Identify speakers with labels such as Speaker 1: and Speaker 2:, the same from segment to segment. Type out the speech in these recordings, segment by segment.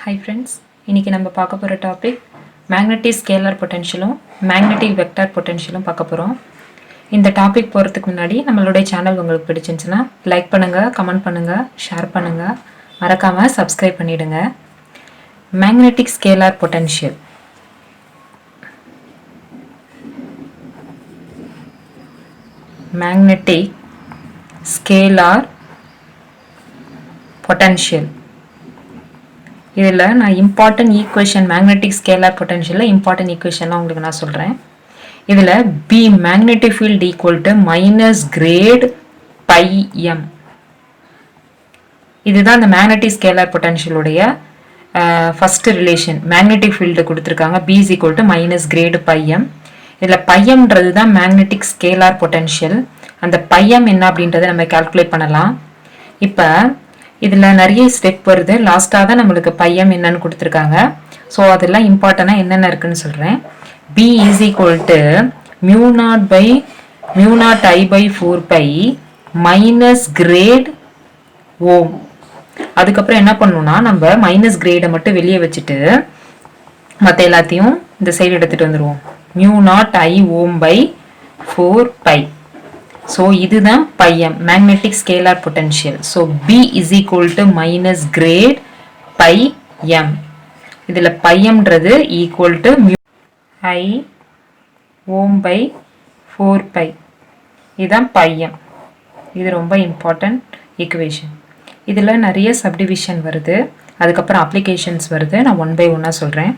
Speaker 1: Hi friends, இன்னைக்கு நம்ம பார்க்க போற டாபிக் மேக்னெட்டிக் ஸ்கேலார் பொட்டன்ஷியலும் மேக்னெட்டிக் வெக்டார் பொட்டன்ஷியலும் பார்க்க போறோம். இந்த டாபிக் போறதுக்கு முன்னாடி நம்மளுடைய சேனல் உங்களுக்கு பிடிச்சிருந்துச்சுன்னா லைக் பண்ணுங்க, கமெண்ட் பண்ணுங்க, ஷேர் பண்ணுங்க, மறக்காம சப்ஸ்கிரைப் பண்ணிடுங்க. Magnetic scalar potential magnetic scalar potential இதில் நான் இம்பார்ட்டன்ட் ஈக்குவேஷன் மேக்னெட்டிக் ஸ்கேலார் பொட்டன்ஷியலில் இம்பார்ட்டன்ட் ஈக்குவேஷன்லாம் உங்களுக்கு நான் சொல்கிறேன். இதில் B magnetic field equal to minus grad phi m. இதுதான் இந்த மேக்னெட்டிக் ஸ்கேலார் பொட்டன்ஷியலுடைய ஃபர்ஸ்ட் ரிலேஷன். மேக்னெட்டிக் ஃபீல்டு கொடுத்துருக்காங்க B is equal to minus grad phi m. இதில் பையம்ன்றது தான் மேக்னெட்டிக் ஸ்கேலார் பொட்டன்ஷியல். அந்த பையம் என்ன அப்படின்றத நம்ம கால்குலேட் பண்ணலாம். இப்போ இதில் நிறைய ஸ்டெப் வருது. லாஸ்ட்டாக தான் நம்மளுக்கு பையம் என்னன்னு கொடுத்துருக்காங்க. ஸோ அதெல்லாம் இம்பார்ட்டனாக என்னென்ன இருக்குன்னு சொல்கிறேன். B is equal to mu naught I by 4 pi minus grad ohm. அதுக்கப்புறம் என்ன பண்ணணும்னா நம்ம மைனஸ் கிரேடை மட்டும் வெளியே வச்சுட்டு மற்ற எல்லாத்தையும் இந்த சைடு எடுத்துகிட்டு வந்துடுவோம். Mu naught I ohm by 4 pi. So இதுதான் phi m magnetic scalar potential. So B is equal to minus grad phi m. இதில் பையம்ன்றது equal to mu I ohm by 4 pi. இதுதான் பையம். இது ரொம்ப இம்பார்ட்டன்ட் ஈக்குவேஷன். இதில் நிறைய சப்டிவிஷன் வருது, அதுக்கப்புறம் அப்ளிகேஷன்ஸ் வருது. நான் ஒன் பை ஒன்னாக சொல்கிறேன்.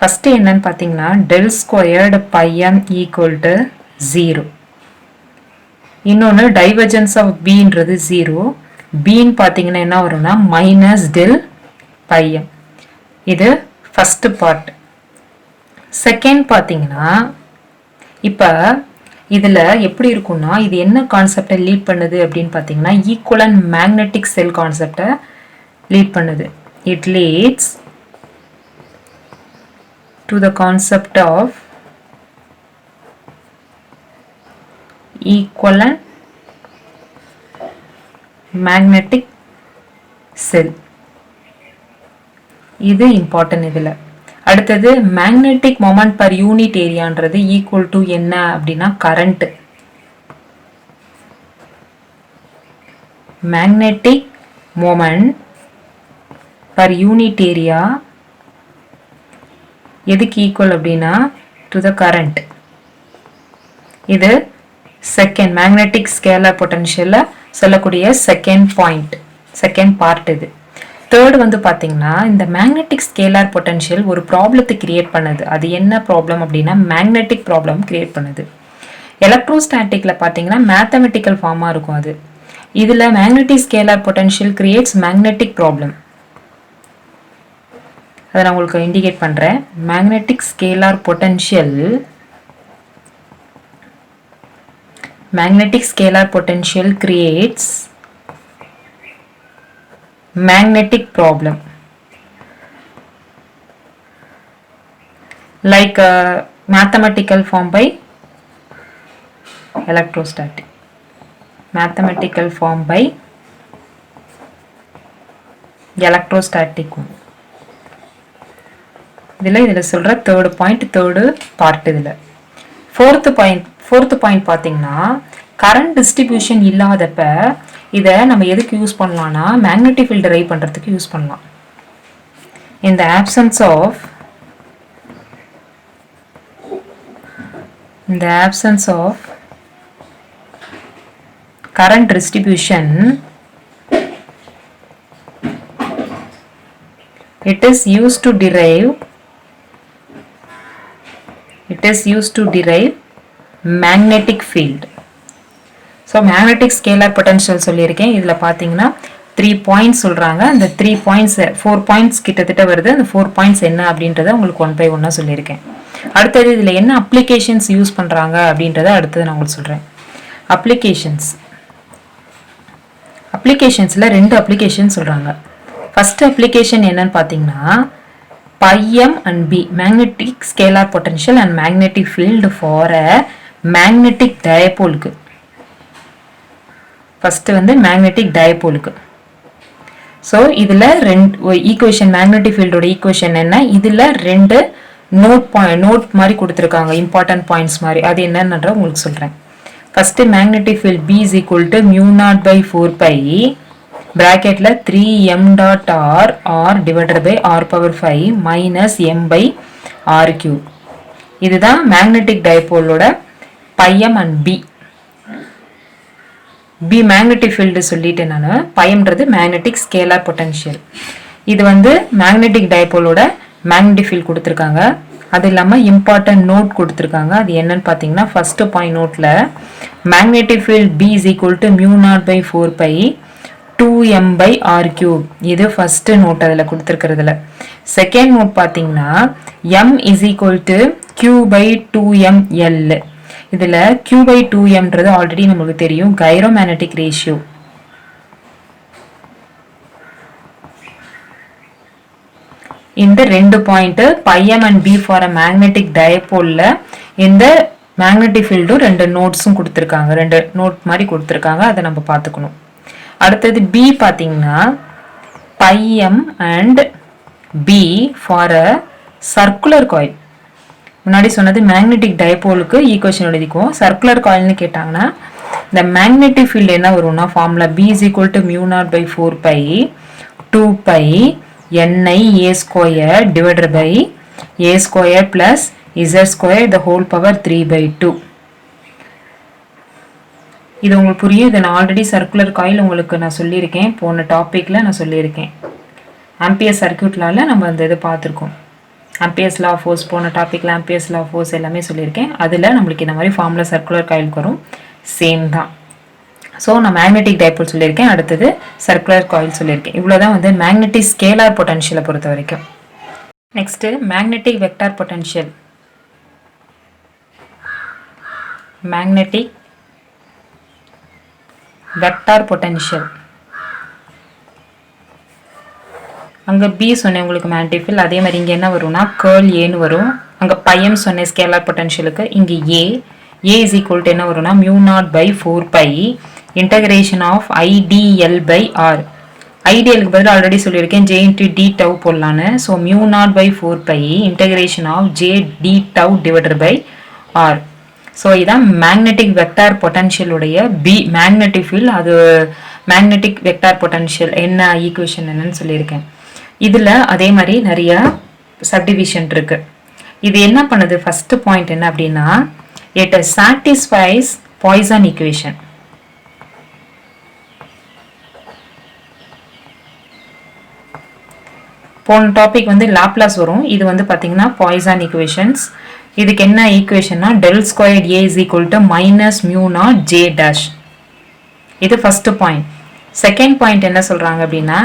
Speaker 1: ஃபஸ்ட்டு என்னன்னு பார்த்தீங்கன்னா டெல் ஸ்கொயர்டு பையம் ஈக்குவல் டு 0. இன்னொன்று டைவர்ஜென்ஸ் ஆஃப் பின்றது 0. பின்னு பார்த்தீங்கன்னா என்ன வரும்னா மைனஸ் டெல் பையம். இது ஃபஸ்ட்டு பார்ட். செகண்ட் பார்த்தீங்கன்னா இப்போ இதில் எப்படி இருக்கும்னா இது என்ன கான்செப்டை லீட் பண்ணுது அப்படின்னு பார்த்தீங்கன்னா ஈக்குவலன்ட் மேக்னெட்டிக் செல் கான்செப்டை லீட் பண்ணுது. It leads to the concept of equivalent magnetic cell. இது இம்பார்ட்டன்ட். இதில் அடுத்தது மேக்னெட்டிக் மொமெண்ட் பர் யூனிட் ஏரியான்றது ஈக்குவல் டு என்ன அப்படின்னா current. Magnetic moment per unit area எதுக்கு ஈக்குவல் அப்படின்னா டு த கரண்ட். இது செகண்ட் மேக்னெட்டிக் ஸ்கேலார் பொட்டன்ஷியலில் சொல்லக்கூடிய செகண்ட் பாயிண்ட், செகண்ட் பார்ட். இது தேர்ட் வந்து பார்த்தீங்கன்னா இந்த மேக்னெட்டிக் ஸ்கேலார் பொட்டன்ஷியல் ஒரு ப்ராப்ளத்தை கிரியேட் பண்ணுது. அது என்ன ப்ராப்ளம் அப்படின்னா மேக்னெட்டிக் ப்ராப்ளம் கிரியேட் பண்ணுது. எலக்ட்ரோஸ்டாட்டிக்கில் பார்த்தீங்கன்னா மேத்தமெட்டிக்கல் ஃபார்மாக இருக்கும் அது. இதில் magnetic scalar potential creates magnetic problem. அதை நான் உங்களுக்கு இண்டிகேட் பண்ணுறேன். Magnetic scalar potential magnetic scalar potential creates magnetic problem like mathematical form by electrostatic. Mathematical form by electrostatic. இதில் சொல்கிற தேர்டு பாயிண்ட், தேர்டு பார்ட். இதில் ஃபோர்த்து பாயிண்ட் பார்த்தீங்கன்னா current distribution இல்லாதப்ப இதை நம்ம எதுக்கு யூஸ் பண்ணலாம்னா மேக்னெட்டிக் ஃபீல்ட் டிரைவ் பண்ணுறதுக்கு யூஸ் பண்ணலாம். இந்த options of current distribution it is used to derive magnetic field. So magnetic scalar potential சொல்லியிருக்கேன். இதில் பார்த்தீங்கன்னா 3 பாயிண்ட்ஸ் சொல்கிறாங்க. அந்த 3 பாயிண்ட்ஸ் 4 பாயிண்ட்ஸ் கிட்டத்தட்ட வருது. அந்த 4 பாயிண்ட்ஸ் என்ன அப்படின்றத உங்களுக்கு ஒன் பை ஒன்னாக சொல்லியிருக்கேன். அடுத்தது இதில் என்ன அப்ளிகேஷன்ஸ் யூஸ் பண்ணுறாங்க அப்படின்றத அடுத்தது நான் உங்களுக்கு சொல்கிறேன். அப்ளிகேஷன்ஸில் 2 அப்ளிகேஷன் சொல்கிறாங்க. ஃபர்ஸ்ட் அப்ளிகேஷன் என்னன்னு பார்த்தீங்கன்னா phi m and B magnetic scalar potential and magnetic field for a magnetic டயபோலுக்கு. ஃபர்ஸ்ட் வந்து மேக்னெட்டிக் டயபோலுக்கு. ஸோ இதில் ரெண்டு ஈக்குவேஷன் மேக்னெட்டிக் ஃபீல்டோட ஈக்குவேஷன் என்ன, இதில் ரெண்டு நோட் மாதிரி கொடுத்துருக்காங்க, இம்பார்ட்டன்ட் பாயிண்ட்ஸ் மாதிரி. அது என்னன்ற உங்களுக்கு சொல்கிறேன். First magnetic field B is equal to μ0/4π ப்ராக்கெட்டில் 3m dot r divided by r power 5 minus m/r3. இதுதான் மேக்னெட்டிக் டைபோலோட phi m and B magnetic field சொல்லிட்டேன் நான். பையம்ன்றது மேக்னெட்டிக் ஸ்கேலார் பொட்டன்ஷியல். இது வந்து மேக்னெட்டிக் டைபோலோட மேக்னெட்டிக் ஃபீல்டு கொடுத்துருக்காங்க. அது இல்லாமல் இம்பார்ட்டன்ட் நோட் கொடுத்துருக்காங்க. அது என்னன்னு பார்த்தீங்கன்னா, ஃபர்ஸ்ட் பாயிண்ட் நோட்டில் magnetic field B is equal to μ0/4π 2m/r3. இது ஃபர்ஸ்ட் நோட் அதில் கொடுத்துருக்கிறதுல. செகண்ட் நோட் பார்த்தீங்கன்னா m is equal to q/2ml. இதில் q/2mன்றது ஆல்ரெடி நமக்கு தெரியும், கைரோமேக்னெட்டிக் ரேஷியோ. இந்த ரெண்டு point πm and b for a magnetic டைபோல்ல இந்த மேக்னெட்டிக் ஃபீல்டும் ரெண்டு நோட்ஸும் கொடுத்துருக்காங்க, ரெண்டு நோட் மாதிரி கொடுத்துருக்காங்க. அதை நம்ம பார்த்துக்கணும். அடுத்தது b பார்த்தீங்கன்னா πm and b for a circular coil. முன்னாடி சொன்னது மேக்னெட்டிக் டைபோலுக்கு ஈக்குவேஷன் எழுதிக்குவோம். சர்க்குலர் காயில்னு கேட்டாங்கன்னா இந்த மேக்னெட்டிக் ஃபீல்டு என்ன வரும்னா, formula B is equal to μ0/4π 2π ni a square divided by a square plus z square the whole power 3/2. இது உங்களுக்கு புரியும். இதை நான் ஆல்ரெடி சர்க்குலர் காயில் உங்களுக்கு நான் சொல்லியிருக்கேன், போன டாப்பிக்கில் நான் சொல்லியிருக்கேன். ஆம்பியர் சர்க்யூட்லால நம்ம அந்த இது பார்த்துருக்கோம். ஆம்பியர்ஸ் லா ஆஃப் ஃபோர்ஸ் போன டாப்பிக்கில் ஆம்பியர்ஸ் லா ஆஃப் ஃபோர்ஸ் எல்லாமே சொல்லியிருக்கேன். அதில் நம்மளுக்கு இந்த மாதிரி ஃபார்முலா சர்க்குலர் காயிலுக்கு வரும், சேம் தான். ஸோ நான் மேக்னெட்டிக் டைபோல் சொல்லியிருக்கேன், அடுத்தது சர்க்குலர் காயில் சொல்லியிருக்கேன். இவ்வளோதான் வந்து மேக்னெட்டிக் ஸ்கேலார் பொட்டன்ஷியலை பொறுத்த வரைக்கும். Next magnetic vector potential. Magnetic vector potential அங்கே B சொன்னேன் உங்களுக்கு மேக்னெட்டிக் ஃபீல்ட். அதே மாதிரி இங்கே என்ன வரும்னா கேர்ள் ஏன்னு வரும். அங்கே பையம் சொன்னேன் ஸ்கேலார் பொட்டன்ஷியலுக்கு. இங்கே ஏ is equal to என்ன வரும்னா μ0/4π இன்டகிரேஷன் ஆஃப் IdL/r. ஐடியலுக்கு பதில் ஆல்ரெடி சொல்லியிருக்கேன் J into d tau போடலான்னு. So μ0/4π integration of J d tau divided by r. So இதான் மேக்னெட்டிக் வெக்டார் பொட்டன்ஷியலுடைய B மேக்னெட்டிக் ஃபீல்ட். அது மேக்னெட்டிக் வெக்டார் பொட்டன்ஷியல் என்ன ஈக்குவேஷன் என்னன்னு சொல்லியிருக்கேன். இதில் அதே மாதிரி நிறைய சப்டிவிஷன் இருக்கு. இது என்ன பண்ணுது, ஃபர்ஸ்ட் பாயிண்ட் என்ன அப்படின்னா, it satisfies Poisson equation. போன டாபிக் வந்து லாப்லாஸ் வரும். இது வந்து பார்த்தீங்கன்னா பாய்சான் ஈக்குவேஷன்ஸ். இதுக்கு என்ன ஈக்குவேஷன்னா del squared A is equal to minus mu naught J dash. இது ஃபர்ஸ்ட் பாயிண்ட். செகண்ட் பாயிண்ட் என்ன சொல்றாங்க அப்படின்னா,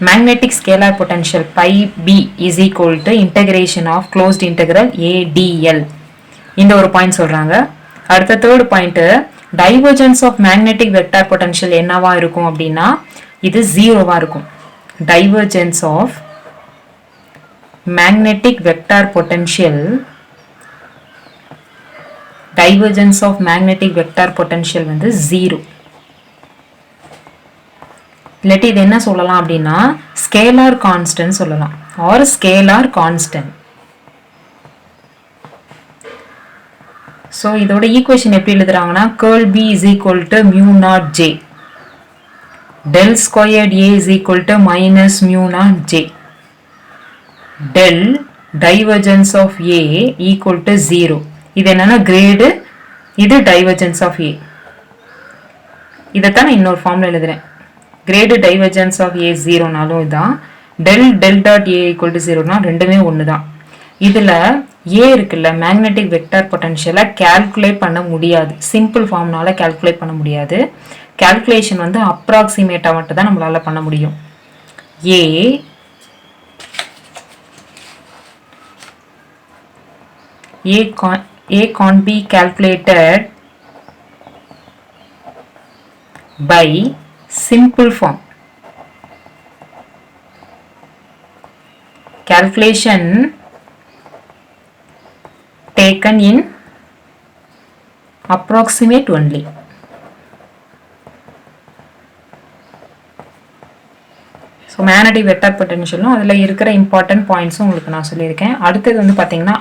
Speaker 1: magnetic scalar potential phi B is equal to integration of closed integral ADL. இந்த ஒரு பாயிண்ட் சொல்றாங்க. அடுத்த third point, divergence of magnetic vector potential என்னவா இருக்கும் அப்படின்னா, இது ஜீரோவா இருக்கும். Divergence of magnetic vector potential, divergence of magnetic vector potential வந்து ஜீரோ. இல்லாட்டி இது என்ன சொல்லலாம் அப்படின்னா, ஸ்கேலார் கான்ஸ்டன்ட் சொல்லலாம், ஆர் ஸ்கேலார் கான்ஸ்டன்ட். ஸோ இதோட ஈக்குவேஷன் எப்படி எழுதுறாங்கன்னா, girl B is equal to mu naught J, del squared A is equal to minus mu naught J, del divergence of A equal to zero. இது என்னன்னா grade, இது divergence of ஏ. இதைத்தான் நான் இன்னொரு ஃபார்ம்ல எழுதுறேன். கிரேடு டைவர்ஜென்ஸ் ஆஃப் ஏ ஜீரோனாலும் இதுதான், del dot A equal to ஜீரோனா ரெண்டுமே ஒன்று தான். இதில் ஏ இருக்குல்ல, மேக்னெட்டிக் வெக்டார் பொட்டன்ஷியலை கேல்குலேட் பண்ண முடியாது, சிம்பிள் ஃபார்ம்னால கேல்குலேட் பண்ண முடியாது. கேல்குலேஷன் வந்து அப்ராக்சிமேட்டாக மட்டும் தான் நம்மளால பண்ண முடியும். A can't be calculated by simple form. Calculation taken in approximate only. Magnetic vector பொட்டன்ஷியலும் அதில் இருக்கிற இம்பார்ட்டன்ட் பாயிண்ட்ஸும் உங்களுக்கு நான் சொல்லியிருக்கேன். அடுத்தது வந்து பார்த்தீங்கன்னா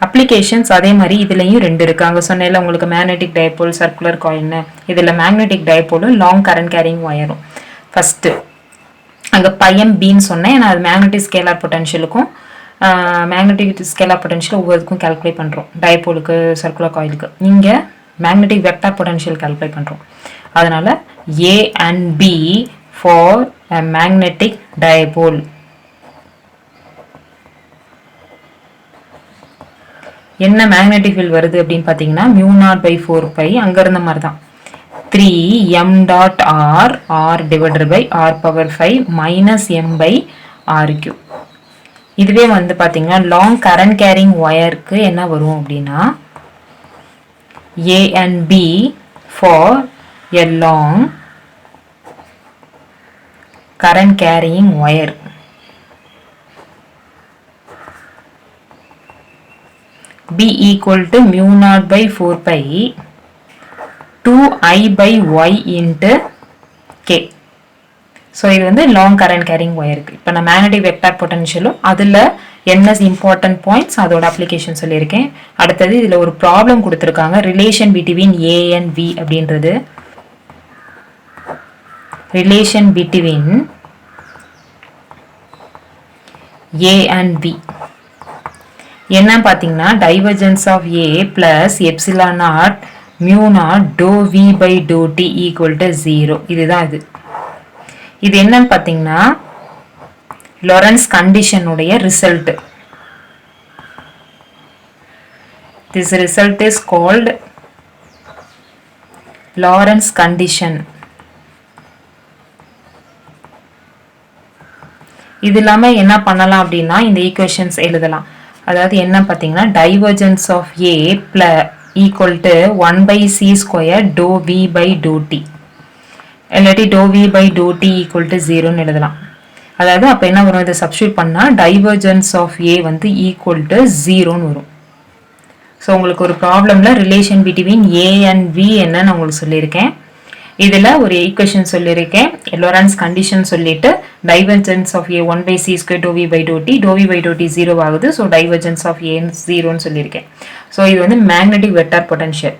Speaker 1: அப்ளிகேஷன்ஸ் அதே மாதிரி இதுலேயும் 2 இருக்குது. அங்கே சொன்னேன்ல உங்களுக்கு மேக்னெட்டிக் டைபோல், சர்க்குலர் காயில்னு. இதில் மேக்னெட்டிக் டைபோலும் லாங் கரண்ட் கேரிங் ஒயரும். ஃபஸ்ட்டு அங்கே பையம் பின்னு சொன்னேன். நான் அது மேக்னெட்டிக் ஸ்கேலார் பொட்டன்ஷியலுக்கும் மேக்னெட்டிக் ஸ்கேலார் பொட்டன்ஷியல் ஒவ்வொருக்கும் கால்குலேட் பண்ணுறோம். டைபோலுக்கு, சர்க்குலர் காயிலுக்கு. இங்கே மேக்னெட்டிக் வெக்டார் பொட்டன்ஷியல் கால்குலேட் பண்ணுறோம். அதனால் A and B for a magnetic dipole. என்ன மேக்னெட்டிக் ஃபீல்ட் வருது அப்படின்னு பார்த்தீங்கன்னா μ0/4π அங்கே இருந்த மாதிரி தான் 3m dot R R divided by R power 5 minus m/r3. இதுவே வந்து பார்த்தீங்கன்னா லாங் கரண்ட் கேரிங் ஒயருக்கு என்ன வரும் அப்படின்னா A and B for a long current carrying wire. B equal to μ0/4π 2I/y into K. So இது வந்து லாங் கரண்ட் கேரிங் ஒயருக்கு. இப்போ நான் மேக்னெட்டிக் வெக்டார் பொட்டன்ஷியலும் அதில் என்ன இம்பார்ட்டன்ட் பாயிண்ட்ஸ் அதோட அப்ளிகேஷன் சொல்லியிருக்கேன். அடுத்தது இதில் ஒரு ப்ராப்ளம் கொடுத்துருக்காங்க. Relation between A and V அப்படின்றது relation between A and V என்ன பார்த்தீங்கன்னா divergence of A plus epsilon naught mu naught doe V by doe T equal to 0. இதுதான் இது என்னன்னு பார்த்தீங்கன்னா லாரன்ஸ் கண்டிஷனுடைய result. This result is called Lorentz condition. இது இல்லாம என்ன பண்ணலாம் அப்படின்னா இந்த ஈக்குவேஷன்ஸ் எழுதலாம். அதாவது என்ன பார்த்தீங்கன்னா divergence of A equal to 1/c² doe V by doe T இல்லாட்டி doe V by doe T equal to 0ன்னு எழுதலாம். அதாவது அப்போ என்ன வரும், இதை சப்ஸ்டியூட் பண்ணால் டைவர்ஜென்ஸ் ஆஃப் A வந்து ஈக்குவல் டு 0ன்னு வரும். ஸோ உங்களுக்கு ஒரு ப்ராப்ளமில் relation between A and V என்னன்னு உங்களுக்கு சொல்லியிருக்கேன். இதில் ஒரு ஈக்குவேஷன் சொல்லியிருக்கேன், லாரன்ஸ் கண்டிஷன் சொல்லிட்டு divergence of A 1/c² doe V by doe T, doe V by doe T 0 ஆகுது. ஸோ டைவர்ஜென்ஸ் ஆஃப் A 0ன்னு சொல்லியிருக்கேன். ஸோ இது வந்து magnetic vector potential.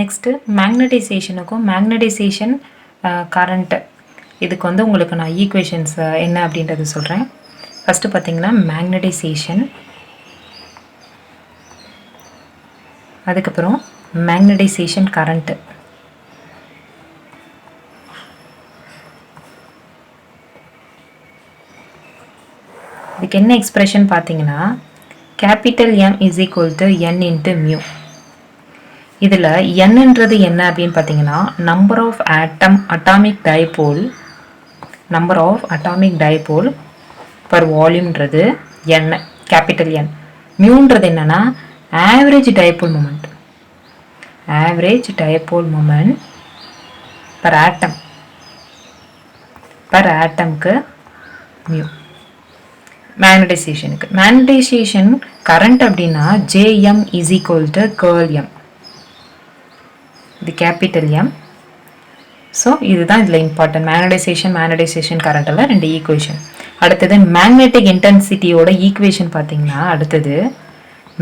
Speaker 1: Next magnetisation current. இதுக்கு வந்து உங்களுக்கு நான் ஈக்குவேஷன்ஸ் என்ன அப்படின்றது சொல்கிறேன். ஃபஸ்ட்டு பார்த்தீங்கன்னா மேக்னடைசேஷன், அதுக்கப்புறம் மேக்னடைசேஷன் கரண்ட்டு. இதுக்கு என்ன எக்ஸ்பிரஷன் பார்த்தீங்கன்னா capital M is equal to N into mu. இதில் என்னன்றது என்ன அப்படின்னு பார்த்தீங்கன்னா number of atomic dipole per வால்யூம்ன்றது N, கேபிட்டல் N. மியூன்றது என்னன்னா ஆவரேஜ் டைபோல் மொமெண்ட் பர் ஆட்டம்க்கு மியூ. மேக்னடைசேஷன் கரண்ட் அப்படின்னா JM is equal to curl M. இது கேபிட்டல் M. ஸோ இதுதான் இதில் இம்பார்ட்டன்ட். மேக்னடைசேஷன் கரண்ட்டில் 2 ஈக்குவேஷன். அடுத்தது மேக்னெட்டிக் இன்டென்சிட்டியோட ஈக்குவேஷன் பார்த்தீங்கன்னா அடுத்தது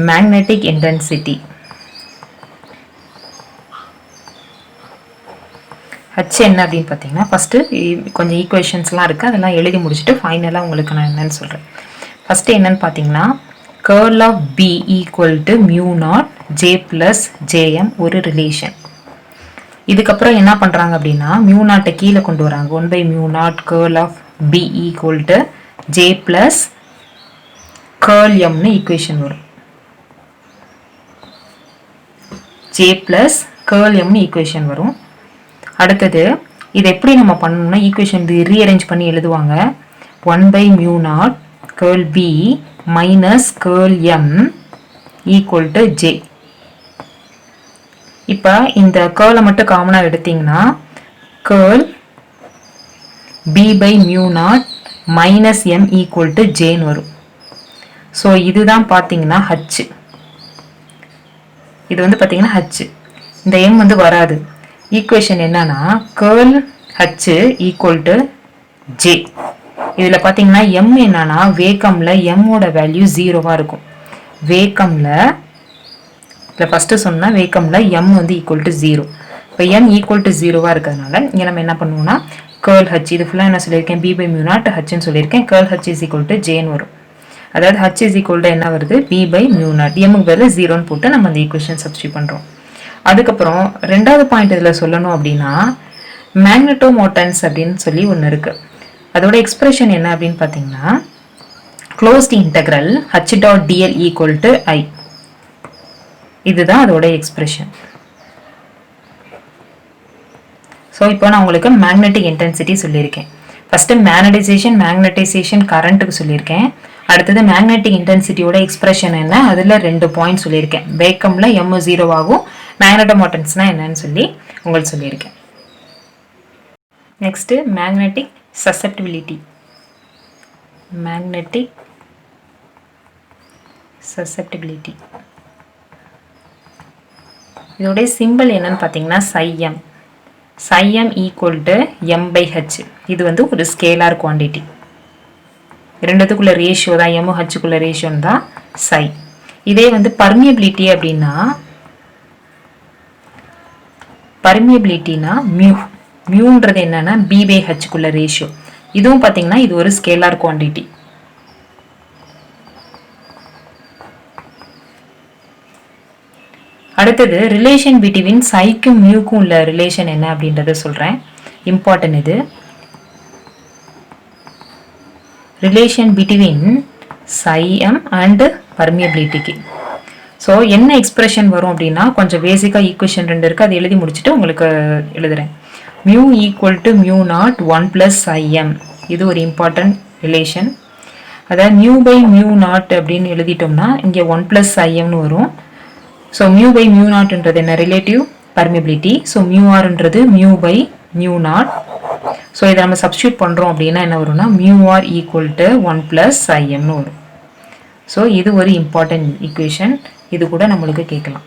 Speaker 1: மேக்னெட்டிக் இன்டென்சிட்டி H என்ன அப்படின்னு பார்த்தீங்கன்னா ஃபஸ்ட்டு கொஞ்சம் ஈக்குவேஷன்ஸ்லாம் இருக்குது, அதெல்லாம் எழுதி முடிச்சுட்டு ஃபைனலாக உங்களுக்கு நான் என்னன்னு சொல்கிறேன். ஃபஸ்ட்டு என்னன்னு பார்த்தீங்கன்னா curl of B equal to mu naught J plus JM ஒரு ரிலேஷன். இதுக்கப்புறம் என்ன பண்ணுறாங்க அப்படின்னா மியூ நாட்டை கீழே கொண்டு வராங்க. 1/மியூ naught curl of B equal to J plus curl Mனு ஈக்குவேஷன் வரும். J ப்ளஸ் கர்ல் Mனு ஈக்குவேஷன் வரும். அடுத்தது இது எப்படி நம்ம பண்ணணும்னா ஈக்குவேஷன் இது ரீஅரேஞ்ச் பண்ணி எழுதுவாங்க. 1/மியூ naught curl B minus curl M equal to J. இப்போ இந்த கேர்லை மட்டும் காமனாக எடுத்தீங்கன்னா curl B by mu naught minus M equal to Jன்னு வரும். ஸோ இதுதான் பார்த்தீங்கன்னா H. இது வந்து பார்த்தீங்கன்னா H. இந்த M வந்து வராது. ஈக்குவேஷன் என்னன்னா girl H equal to J. இதில் பார்த்தீங்கன்னா எம் என்னன்னா வேக்கமில் எம்மோட வேல்யூ 0வா இருக்கும். வேக்கமில் இல்லை ஃபஸ்ட்டு சொன்னால் வேக்கமில் எம் வந்து ஈக்குவல் டு 0. இப்போ எம் ஈக்குவல் டு 0வா இருக்கிறதுனால இங்கே நம்ம என்ன பண்ணுவோம்னா கேர்ள் ஹச், இது ஃபுல்லாக என்ன சொல்லியிருக்கேன், பி பை மியூ நாட் ஹச்ன்னு சொல்லியிருக்கேன். Curl H is equal to ஜேன்னு வரும். அதாவது ஹச் இஸ் ஈக்குவல் டு என்ன வருது, பி பை மியூ நாட். எம்முக்கு பதில் 0ன்னு போட்டு நம்ம அந்த ஈக்குவேஷன் சப்ஸ்டியூட் பண்ணுறோம். அதுக்கப்புறம் ரெண்டாவது பாயிண்ட் இதில் சொல்லணும் அப்படின்னா மேக்னட்டோமோட்டன்ஸ் அப்படின்னு சொல்லி ஒன்று இருக்குது. அதோட எக்ஸ்பிரஷன் என்ன அப்படின்னு பார்த்தீங்கன்னா closed integral H dot dl equal to I. இதுதான் அதோட எக்ஸ்பிரஷன். ஸோ இப்போ நான் உங்களுக்கு மேக்னெட்டிக் இன்டென்சிட்டி சொல்லியிருக்கேன். ஃபஸ்ட்டு மேக்னடைசேஷன் கரண்ட்டுக்கு சொல்லியிருக்கேன். அடுத்தது மேக்னெட்டிக் இன்டென்சிட்டியோட எக்ஸ்பிரஷன் என்ன, அதில் 2 பாயிண்ட் சொல்லியிருக்கேன். வேக்கமில் எம் 0 ஆகும், மேக்னட்டோமோட்டன்ஸ்னா என்னன்னு சொல்லி உங்களுக்கு சொல்லியிருக்கேன். Next magnetic susceptibility. Magnetic susceptibility இதோடைய சிம்பிள் என்னன்னு பார்த்தீங்கன்னா சைஎம். Psi m equal to m by h. இது வந்து ஒரு ஸ்கேலார் குவான்டிட்டி. ரெண்டுத்துக்குள்ள ரேஷியோ தான், m hக்குள்ள ரேஷியோ தான் psi. இதே வந்து பர்மியபிலிட்டி அப்படின்னா மியூ. மியூன்றது என்னன்னா b by hக்குள்ள ரேஷியோ. இதுவும் பார்த்தீங்கன்னா இது ஒரு ஸ்கேலார் குவான்டிட்டி. அடுத்தது ரிலேஷன் பிட்வீன் சைக்கும் மியூக்கும் உள்ள ரிலேஷன் என்ன அப்படின்றத சொல்கிறேன். இம்பார்ட்டன்ட் இது. Relation between psi M and பர்மியபிலிட்டிக்கு. ஸோ என்ன எக்ஸ்பிரஷன் வரும் அப்படின்னா கொஞ்சம் பேசிக்காக ஈக்குவேஷன் 2 இருக்குது, அதை எழுதி முடிச்சுட்டு உங்களுக்கு எழுதுகிறேன். Mu equal to mu naught 1 + psi M. இது ஒரு இம்பார்ட்டன்ட் ரிலேஷன். அதாவது மியூ பை மியூ நாட் அப்படின்னு எழுதிட்டோம்னா இங்கே 1 + சை எம்னு வரும். ஸோ மியூ பை மியூ நாட்ன்றது என்ன, ரிலேட்டிவ் பர்மிபிலிட்டி. ஸோ மியூ ஆர்ன்றது mu by mu naught. So இதை நம்ம சப்ஸ்டியூட் பண்ணுறோம் அப்படின்னா என்ன வரும்னா mu R equal to 1 + psi எம்னு வரும். ஸோ இது ஒரு இம்பார்ட்டன்ட் ஈக்குவேஷன். இது கூட நம்மளுக்கு கேட்கலாம்.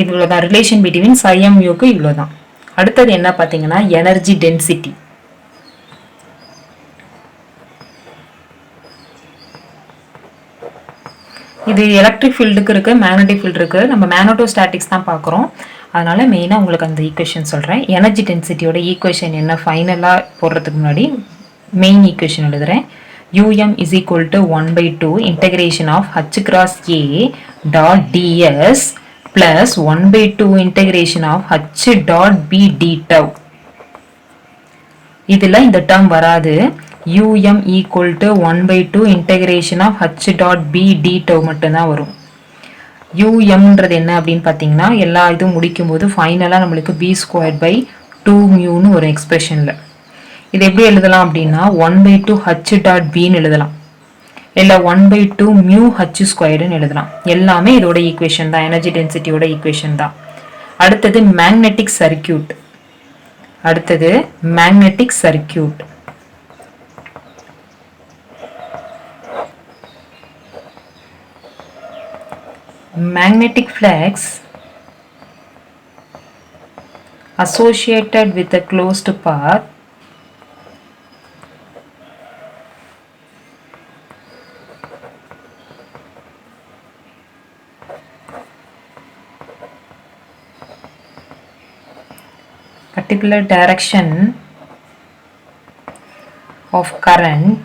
Speaker 1: இவ்வளோதான் ரிலேஷன் பிட்வீன் சை எம் மியூக்கு இவ்வளோதான். அடுத்தது என்ன பார்த்தீங்கன்னா எனர்ஜி டென்சிட்டி. இது எலக்ட்ரிக் ஃபீல்டுக்கு இருக்குது, மேக்னெட்டிக் ஃபீல்டு இருக்குது. நம்ம மேக்னட்டோஸ்டாட்டிக்ஸ் தான் பார்க்குறோம். அதனால் மெயினாக உங்களுக்கு அந்த ஈக்குவேஷன் சொல்கிறேன். எனர்ஜி டென்சிட்டியோட ஈக்குவேஷன் என்ன ஃபைனலாக போடுறதுக்கு முன்னாடி மெயின் ஈக்குவேஷன் எழுதுகிறேன். um is equal to 1/2 integration of h cross a dot ds plus 1/2 integration of h dot b d tau. இதில் இந்த டேர்ம் வராது. um equal to 1/2 integration of h dot b d tau மட்டும்தான் வரும். umன்றது என்ன அப்படின்னு பார்த்தீங்கன்னா எல்லா இதுவும் முடிக்கும் போது ஃபைனலாக நம்மளுக்கு b²/2 மியூன்னு ஒரு எக்ஸ்பிரஷனில். இது எப்படி எழுதலாம் அப்படின்னா 1/2 h dot bன்னு எழுதலாம், இல்லை 1/2 மியூ h²ன்னு எழுதலாம். எல்லாமே இதோட ஈக்குவேஷன் தான், எனர்ஜி டென்சிட்டியோட ஈக்குவேஷன் தான். அடுத்தது magnetic circuit. Magnetic flux associated with a closed path particular direction of current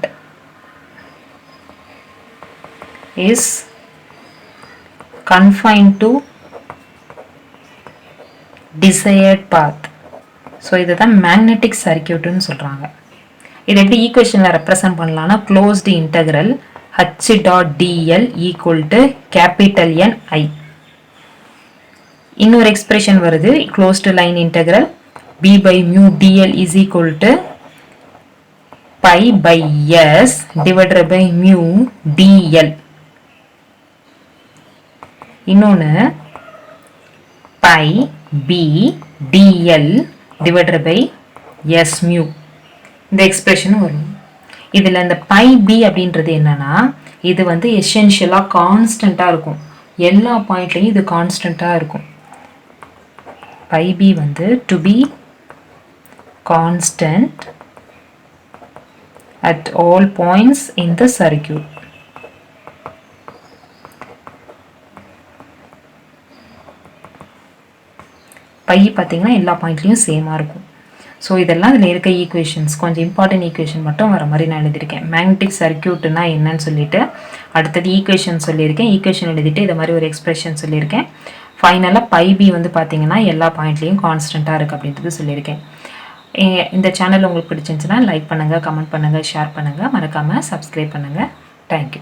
Speaker 1: is confined to desired path. So இதுதான் மேக்னெட்டிக் சர்க்கியூட்னு சொல்கிறாங்க. இது எப்படி ஈக்குவேஷனில் ரெப்ரசன்ட் பண்ணலாம்னா closed integral h dot dl equal to capital N I. இன்னொரு expression வருது, closed line integral b by mu dl is equal to pi by s divided by mu dl. இன்னொன்று pi b dl divided by s mu. இந்த expression வரும். இதில் இந்த pi b அப்படின்றது என்னன்னா இது வந்து எசென்ஷியலாக கான்ஸ்டண்ட்டாக இருக்கும். எல்லா பாயிண்ட்லையும் இது கான்ஸ்டண்ட்டாக இருக்கும். பை பி வந்து to be constant at all points in the circuit. Phi பார்த்தீங்கன்னா எல்லா பாயிண்ட்லேயும் சேமாக இருக்கும். ஸோ இதெல்லாம் இதில் இருக்க ஈக்குவேஷன்ஸ் கொஞ்சம் இம்பார்ட்டன்ட் ஈக்குவேஷன் மட்டும் வர மாதிரி நான் எழுதியிருக்கேன். மேக்னெட்டிக் சர்க்கியூட்னா என்னன்னு சொல்லிட்டு அடுத்தது ஈக்குவேஷன் சொல்லியிருக்கேன். ஈக்குவேஷன் எழுதிட்டு இதை மாதிரி ஒரு எக்ஸ்பிரஷன் சொல்லியிருக்கேன். ஃபைனலாக பை பி வந்து பார்த்தீங்கன்னா எல்லா பாயிண்ட்லேயும் கான்ஸ்டண்ட்டாக இருக்குது அப்படின்றது சொல்லியிருக்கேன். இந்த சேனல் உங்களுக்கு பிடிச்சிருந்துச்சுன்னா லைக் பண்ணுங்கள், கமெண்ட் பண்ணுங்கள், ஷேர் பண்ணுங்கள், மறக்காமல் சப்ஸ்கிரைப் பண்ணுங்கள். தேங்க்யூ.